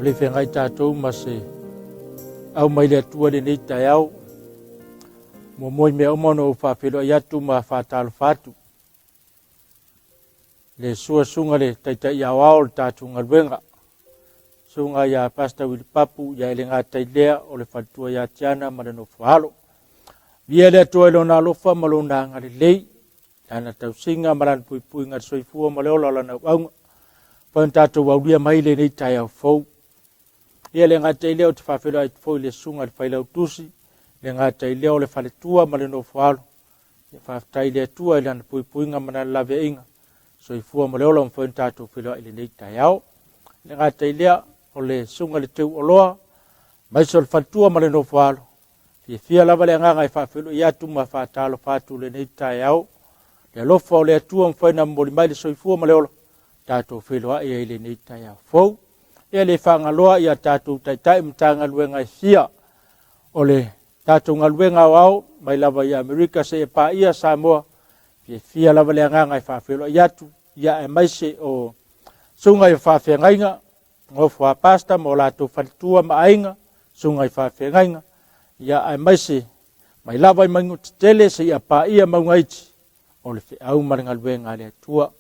le whengai tātou ma se au mai le atua le nei tai au. Mo moi mea omano o whawhero i atu ma whātalo whātu. Le sua sunga le taitai i awao le tātou ngalwenga. Sunga ia pasta wili papu ia ele ngā tailea o le whatua ia tiana ma le no whalo. Via le atua ilo nā lofa ma lo nā ngare lei. Ana tau singa maran pui pui ngar soifua ma le ola la na waunga. Pān tātou wauria mai le nei tai au fau. Ia le ngā tailea o te whawhero ai fau le sunga le whailau tusi. Le ngā tailea o le whaletua ma le no whalo. Le whawhtai le atua i lana pui pui ngā mana lawe inga. Soifua ma le ola ma pān tātou whelo ai le nei tai au. Le ngā tailea o le sunga le teu oloa. Mai so le whaletua ma le no whalo. Fia lava le nganga i whawhelo i atu ma whātalo whātu le nei tai au. Le alofa o le atua mwhaina mori mai le soifua ma le ola. Tātou wheloa ia i le nei tai au fau. Ia le whangaloa ia tātou taitai mtanga luenga i fia. O le tātou ngaluenga au mai lava i Amerika se e pā ia Samoa. Fia lava le nganga i whawheloa i atu. Ia e maise o sunga i whawhengainga. Ngofu a pasta mo lātou whalitua ma ainga. Sunga i whawhengainga. Ia e maise mai lava i mangu tele se ia pā ia maungaiti. O le au maringa luenga le atua.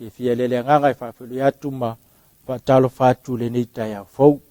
Fia le nganga i whawhelo i atu ma whatalo whātu le nei tai au fau.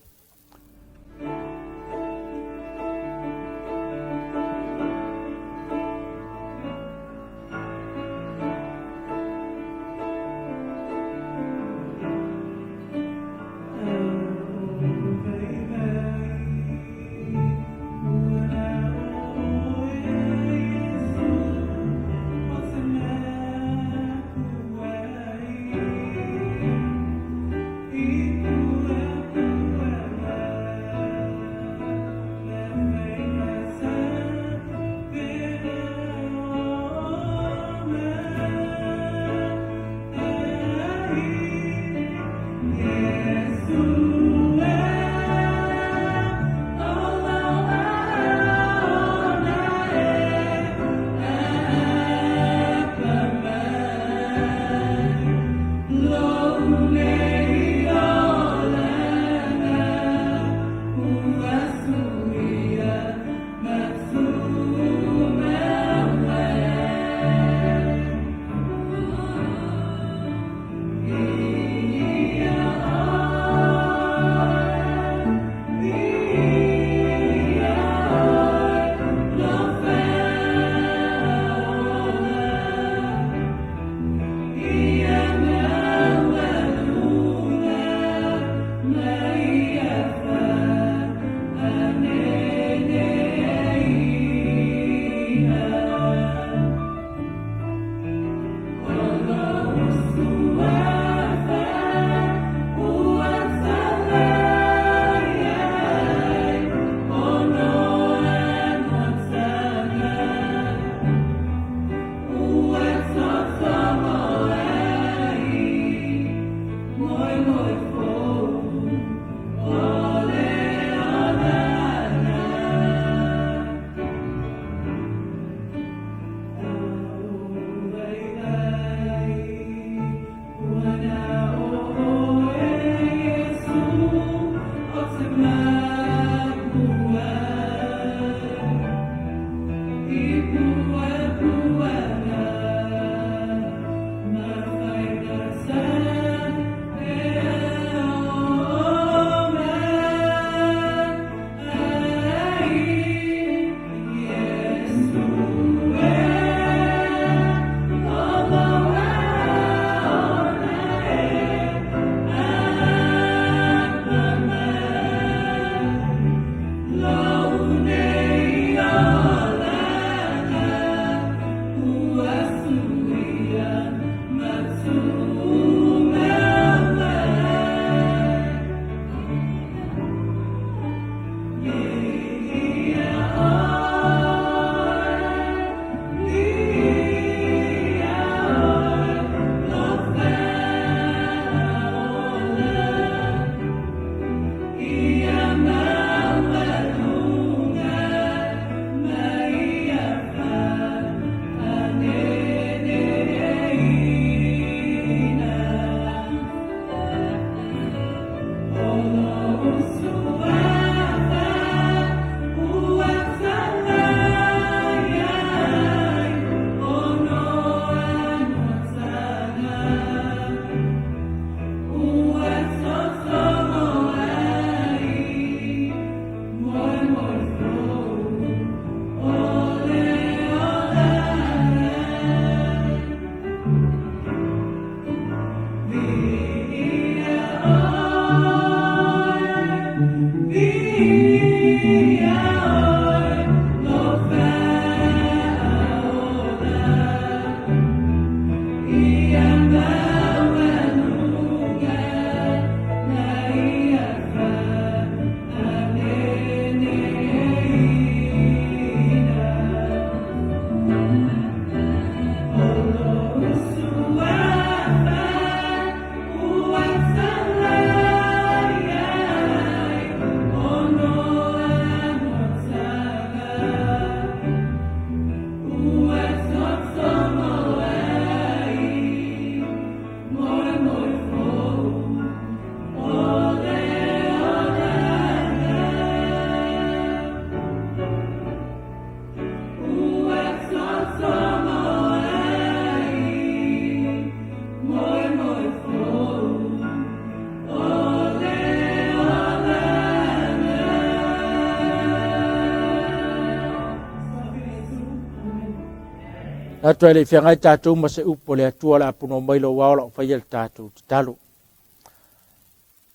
Ngatua le fiangai tātou ma se upo le atua la apuno mailo waola o whaia le tātou te talo.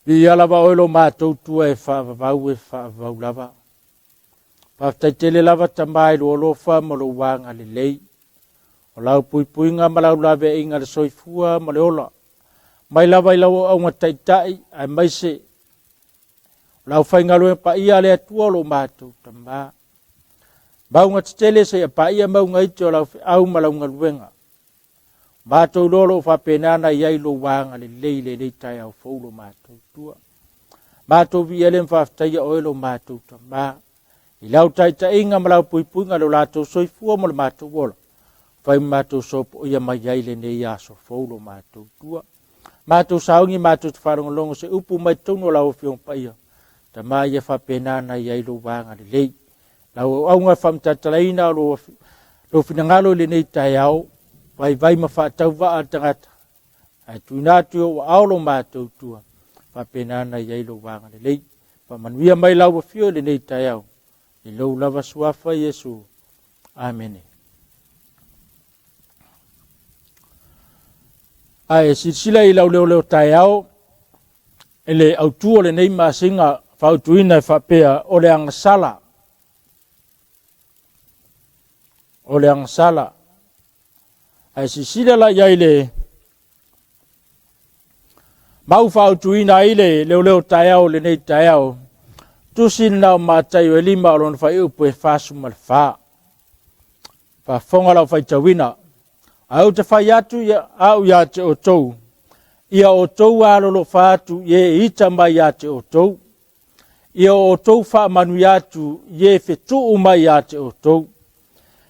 Bi ala wa oilo mātou tua e whaavavau e whaavavau lava. Paftaitele lava tamai lo olofa ma lo wanga le lei. O lau puipuinga ma lau lave inga le soifua ma le ola. Mai lava i lau au ngataitai ai mai se. Lau whaingalo e pa ia le atua lo mātou tamai. Maunga titele se pa ia maunga iti o lau au ma lau ngaluenga. Mātou lolo whapenana iai lo wanga le lei tai au faulo mātou tua. Mātou vi elem whaftaia oelo mātou tamai. I lau taita inga ma lau puipuinga lo lātou soifua ma le mātou wola. Whai mātou sopo ia mai aile ne ia so faulo mātou tua. Mātou saungi mātou te wharongalongo se upu mai tono lau whiong paia. Ta mai ia whapenana iai lo wanga le lei. Lau au ngai whamtatalaina lo finangalo le nei tai au. Vai ma whaatau waa tangata. Ai tuinatu o aolo mātou tua. Whapenana iai lo wanga le lei. Whamanuia mai lau whio le nei tai au. I lau lava suafa Yesu. Amen. Ai sila i lau leo tai au. Ele au tua le nei maasinga whautuina e whapea o le angasala. O le angasala. Ai sila la iai le mau whautuina ile leo tai au le nei tai au. Tusin nao mātai o lima o lona whai upu e whāsuma le whā. Whāwhonga lau whai tawina. Au te whai atu au ia te o tou. Ia o tou alolo whātu ie ita mai ia te o tou. Ia o tou wha manu atu ie whetu mai ia te o tou.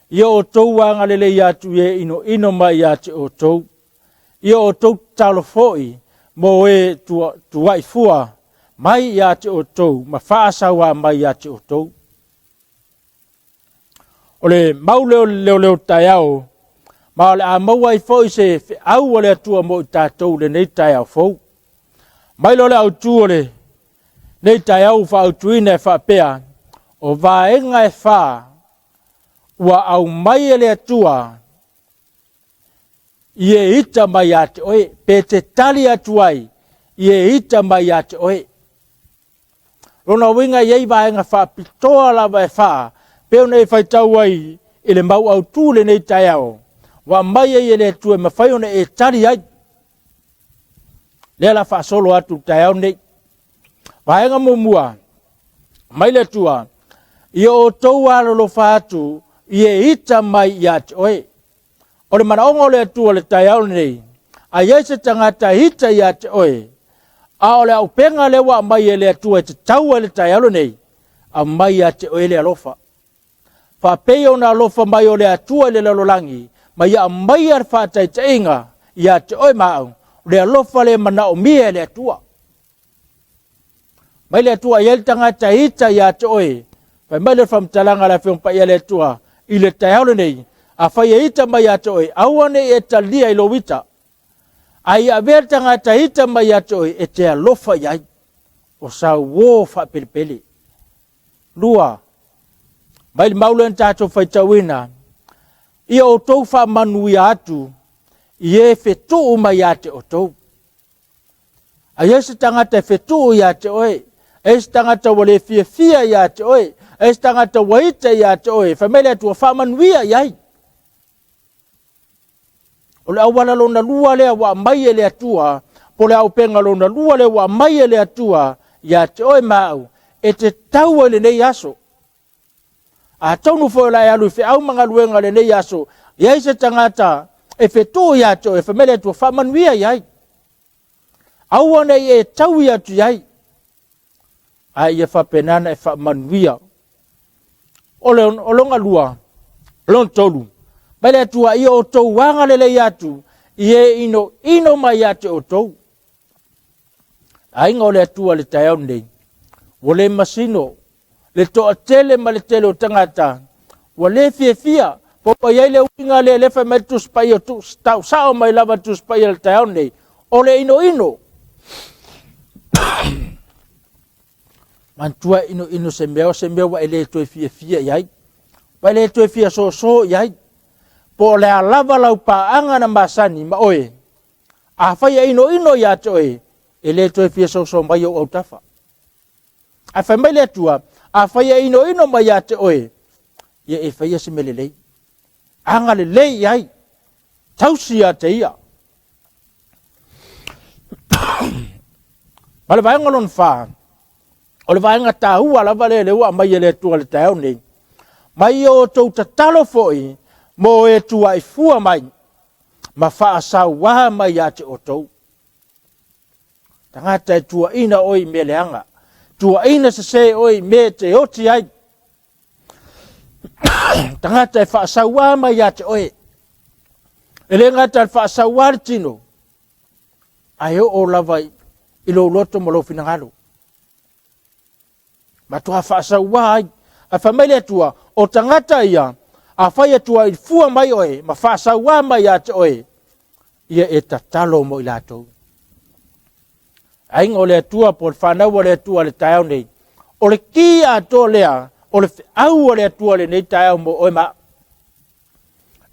Ia o tou wangalele atu ie ino mai ia te o tou. Ia o tou talo foi mo e tuai fua. Mai ia te o tou, ma whaasawa mai ia te o tou. O le mau leo tai au, ma o le a maua i fo i se au o le atua mo i tātou le nei tai au fou. Mai lo le au tu o le nei tai au wha au tuina e whapea, o vaenga e wha, ua au mai e le atua, i e ita mai ia te oe, pe te tali atuai, i e ita mai ia te oe. Rona winga iei vaenga wha pitoa lava e wha, peo nei whaitau ai ele mau au tūle nei tai au. Wa mai e le tue ma whai one e tari ai. Lela wha solo atu tai au nei. Vaenga mumua, mai le tua, i o tau alolo wha atu, i e ita mai i ati oe. O le mana ongo le atua le tai au nei, a iei se tangata hita i ati oe. A ole au penga le wa mai ele atua te tau ele tai alo nei. A mai a te oele alofa. Fa peo na alofa mai ole atua ele lalolangi. Mai a mai ar fa tai te inga. Ia te oe maau. Le alofa le mana o mia ele atua. Mai le atua iel tangata hita ia te oe. Fai mai le famtalanga la fiong pa ia le atua. I le tai alo nei. A fai e hita mai a te oe. Awane e talia ilo wita. Ai a verta ngata hita mai ato e te alofa iai. O sa wo fa pelepele. Lua. Mai maulen tato whaitawina. Ia o tou fa manui atu. Ie whetu mai ate o tou. Ai ese tangata whetu i ate oe. Ese tangata wale fia i ate oe. Ese tangata waita i ate oe. Whamele atua fa manuia iai. O le au wala lona lua lea wa mai ele atua, po le au penga lona lua lea wa mai ele atua, ia te oe mau, e te tau ele nei aso. A taunu fo la alu fe au manga luenga le nei aso, ia se tangata, e fe to ia te oe, fe mele atua fa manuia iai. Au ane e tau ia tu iai. A ia fa penana e fa manuia. O longa lua, lon tolu. Mele atua ia o tou wanga lele iatu, ie ino mai ate o tou. Ainga o le atua le tai au nei, o le masino, le toa tele ma le tele o tangata, o le fia, popa iai le uinga le lefa mai tuspai o tau sao mai lava tuspai le tai au nei, o le ino. Mantua ino se mea wa ele tue fia iai, wa ele tue fia so iai, po le alava lau paanga na masani ma oe. A whaia ino ia te oe, e le toe fia so mai o au tafa. A whai mai le tua, a whaia ino mai ia te oe, ia e whaia se mele lei. Anga le lei iai, tausi ia te ia. Ma le vaenga lon wha, o le vaenga tā hua lava le ua mai e le tua le tau nei. Mai o tau tatalo foi, mo e tua i fua mai, ma wha asau waha mai a te o tau. Tangata e tua ina oi me leanga, tua ina se oi me te oti ai. Tangata e wha asau waha mai a te oe. E le ngata e wha asau waha tino, ai o lava i lo loto mo lo finangalo. Ma tua wha asau waha ai, a whamaile tua, o tangata ia, a whaia tua i fua mai oe, ma whaasa wā mai a te oe, ia e tatalo mo i lātou. Ainga o lea tua, po le whanau o lea tua le taiau nei, o le ki a tō lea, o le au o lea tua le nei taiau mo oe ma.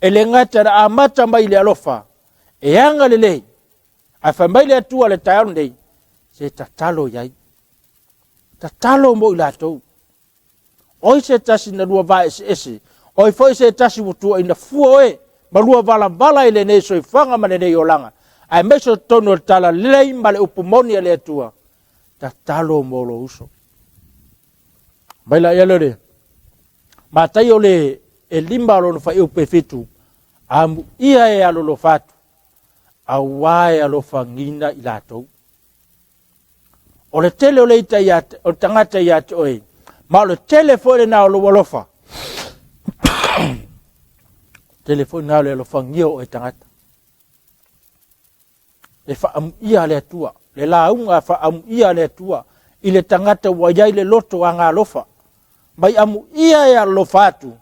E le ngata na amata mai le alofa, e anga le lei, a whamai lea tua le taiau nei, se tatalo iai. Tatalo mo i lātou. Oi se tasi na lua vai ese. Oi foi se tasi wutua ina fua oe. Ma lua vala ile nei so i whanga mane nei o langa. Ai meso tono tala lei ma le upumoni le atua. Ta talo mo lo uso. Maila ialore. Ma tai o le e lima alo no fai upe fitu. Amu ia e alo lo fatu. Awae alo fangina i latou. O le tele o le ita iate, o tangata iate oe. Ma le telefone na lo walofa. Telefone na le lo fangio o tangata. Le fa am ia le tua. Le launga fa am ia le tua. Ile tangata wajai le loto anga lofa. Mai amu ia ya lo fatu.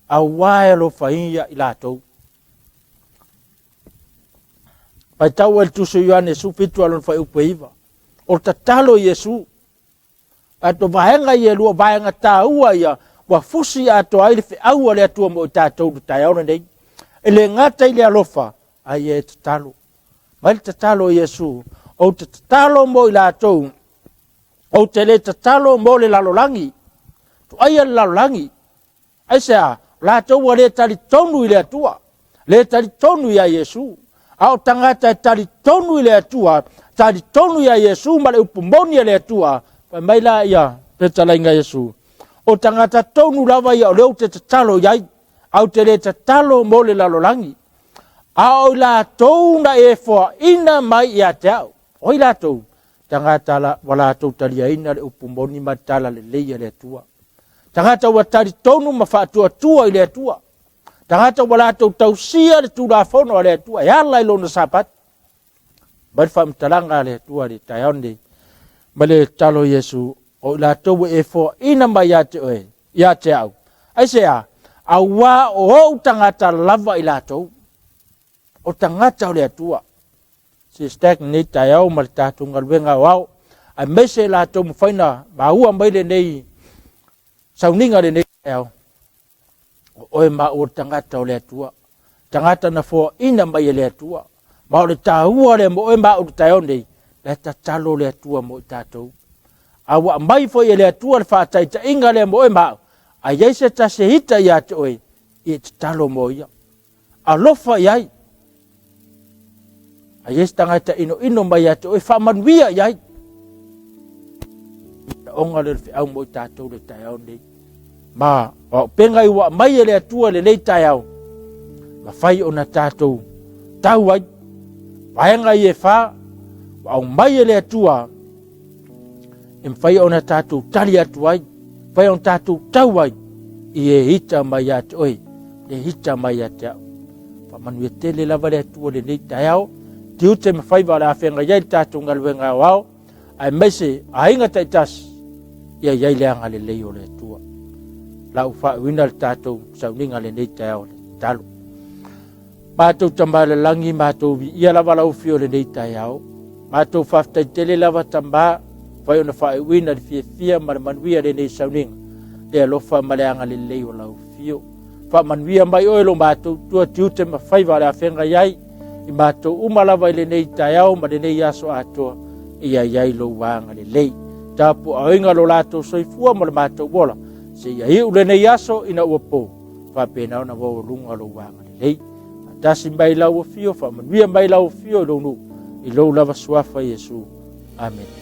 Awae lo fa ia ilatou. Pai tau el tuso Ioane su fitu alon fa upeiva. O tatalo Yesu. Ato vahenga ia lua vahenga taua ia. Wa fusi ato aile fe aua le atua mo tatou du taiaona nei. Ele ngata ile alofa. Ai e tatalo. Mai tatalo Yesu. O tatalo mo ila atou. O te le tatalo mo le lalolangi. Tu aia le lalolangi. Ai sea. La atou wa le tali tonu ile atua. Le tali tonu ia Yesu. Au tangata tali tonu ile atua. Tali tonu ia Yesu ma le upumoni ile atua. Mai la ia petalainga Yesu. O tangata tonu lava ia o leo te tatalo iai. Au te le tatalo mo le lalolangi. Au la tou na e foa ina mai ia te au. Oi la tou. Tangata la wala tou talia ina le upumoni matala le leia le atua. Tangata wa tali tonu ma whaatua tua i le atua. Tangata wala tou tausia le tūra whono le atua. E ala ilo na sapat. Bari whamtalanga le atua le taione. Ma le talo Yesu. O la tou e foa ina mai ia te oe. Ia te au. Aisea. Au wā o tangata lava i la tou. O tangata o le atua. Se stak ni tai au ma le tātunga luenga wau. Ai mese la tou mwhaina. Ma ua mai le nei. Sauninga le nei au. Oe ma o tangata o le atua. Tangata na fo ina mai le atua. Ma o le tahua le mo oe ma o tai au nei. Le tatalo le atua mo tātou. Awa mai fo le atua le whaatai ta inga le mo oe ma. A yeise ta se hita ia te oe. I te talo mo ia. A lofa iai. A yeise tangata ino mai ia te oe. Whamanuia iai. Onga le au mo tātou le tai au nei. Ma, o penga iwa mai le atua le nei tai au. Ma whai o na tātou. Tau ai. Waenga i e wha. Au mai le atua. E mwhai o na tātou tali atu ai. Whai o na tātou tau ai. I e hita mai atu oi. Le hita mai atu au. Whamanu e tele lava le atua le nei tai au. Ti ute me whai wala a whenga iai tātou ngaluenga wau. Ai meise a inga tai tasi. Ia iai leanga le lei o le atua. Lau whauina le tātou sauninga le nei tai au le talo. Mātou tamba le langi, mātou vi ia lava lau fio le nei tai au. Mātou whaftai tele lava tamba. Whai ona whauina le fia ma le manuia le nei sauninga. Le alofa maleanga le lei o lau fio. whamanuia mai oe lo mātou tua tiute ma whaiva le a whenga iai, i mātou umalawa i le nei tai au ma le nei aso atoa i a iai lo wanga le lei. Tapu a oinga lo lātou soifua ma le mātou wola, se ia hiu le nei aso ina ua pō, whapena ona wau lunga lo wanga le lei. Tasi mai lau o fio, whamanuia mai lau o fio i lo nu, i lo lava suafa Yesu. Amen.